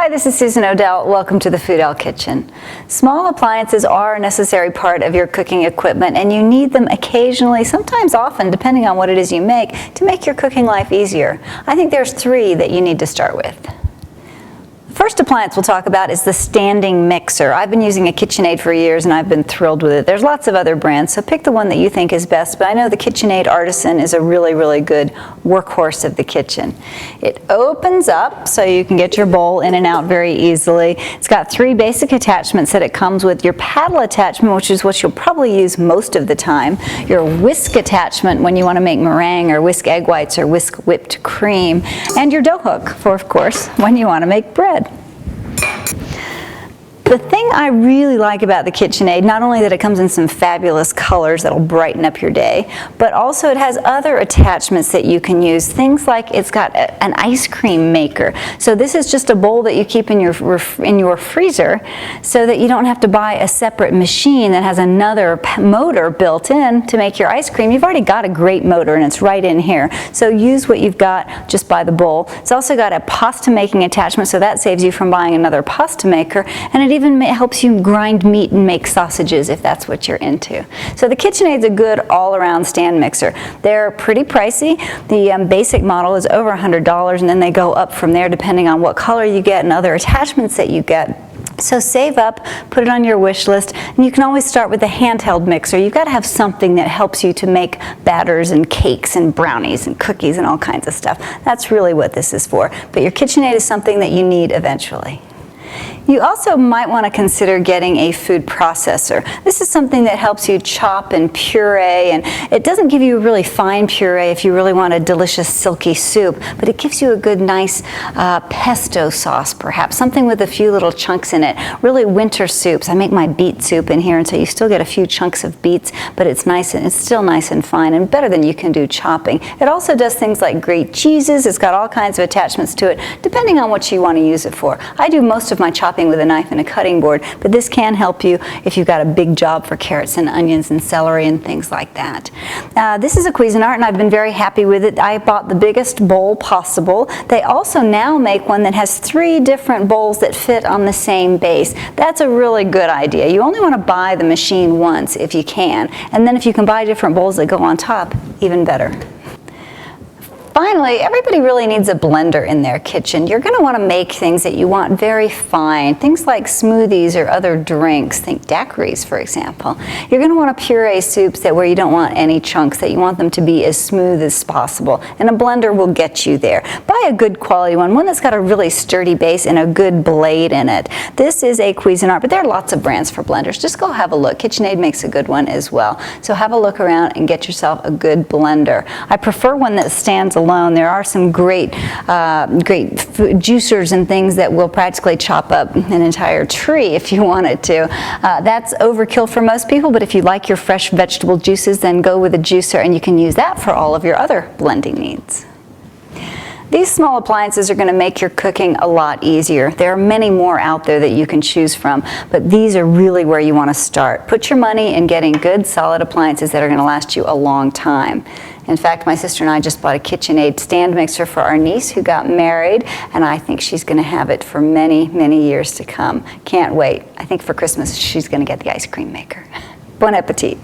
Hi, this is Susan Odell. Welcome to the Foodell Kitchen. Small appliances are a necessary part of your cooking equipment, and you need them occasionally, sometimes often, depending on what it is you make, to make your cooking life easier. I think there's three that you need to start with. The first appliance we'll talk about is the standing mixer. I've been using a KitchenAid for years and I've been thrilled with it. There's lots of other brands, so pick the one that you think is best, but I know the KitchenAid Artisan is a really good workhorse of the kitchen. It opens up so you can get your bowl in and out very easily. It's got three basic attachments that it comes with. Your paddle attachment, which is what you'll probably use most of the time. Your whisk attachment when you want to make meringue or whisk egg whites or whisk whipped cream. And your dough hook for, of course, when you want to make bread. The thing I really like about the KitchenAid, not only that it comes in some fabulous colors that'll brighten up your day, but also it has other attachments that you can use. Things like it's got an ice cream maker. So this is just a bowl that you keep in your freezer so that you don't have to buy a separate machine that has another motor built in to make your ice cream. You've already got a great motor and it's right in here. So use what you've got just by the bowl. It's also got a pasta making attachment, so that saves you from buying another pasta maker, and it even helps you grind meat and make sausages if that's what you're into. So the KitchenAid's a good all-around stand mixer. They're pretty pricey. The basic model is over $100, and then they go up from there depending on what color you get and other attachments that you get. So save up, put it on your wish list, and you can always start with a handheld mixer. You've got to have something that helps you to make batters and cakes and brownies and cookies and all kinds of stuff. That's really what this is for. But your KitchenAid is something that you need eventually. You also might want to consider getting a food processor. This is something that helps you chop and puree, and it doesn't give you a really fine puree if you really want a delicious silky soup, but it gives you a good nice pesto sauce perhaps, something with a few little chunks in it. Really winter soups. I make my beet soup in here, and so you still get a few chunks of beets, but it's nice and it's still nice and fine and better than you can do chopping. It also does things like grate cheeses. It's got all kinds of attachments to it depending on what you want to use it for. I do most of my chopping with a knife and a cutting board, but this can help you if you've got a big job for carrots and onions and celery and things like that. This is a Cuisinart, and I've been very happy with it. I bought the biggest bowl possible. They also now make one that has 3 different bowls that fit on the same base. That's a really good idea. You only want to buy the machine once if you can, and then if you can buy different bowls that go on top, even better. Finally, everybody really needs a blender in their kitchen. You're going to want to make things that you want very fine, things like smoothies or other drinks. Think daiquiris, for example. You're going to want to puree soups where you don't want any chunks, that you want them to be as smooth as possible, and a blender will get you there. Buy a good quality one that's got a really sturdy base and a good blade in it. This is a Cuisinart, but there are lots of brands for blenders. Just go have a look. KitchenAid makes a good one as well. So have a look around and get yourself a good blender. I prefer one that stands alone. There are some great juicers and things that will practically chop up an entire tree if you wanted to. That's overkill for most people, but if you like your fresh vegetable juices, then go with a juicer, and you can use that for all of your other blending needs. These small appliances are going to make your cooking a lot easier. There are many more out there that you can choose from, but these are really where you want to start. Put your money in getting good, solid appliances that are going to last you a long time. In fact, my sister and I just bought a KitchenAid stand mixer for our niece who got married, and I think she's going to have it for many years to come. Can't wait. I think for Christmas she's going to get the ice cream maker. Bon appetit.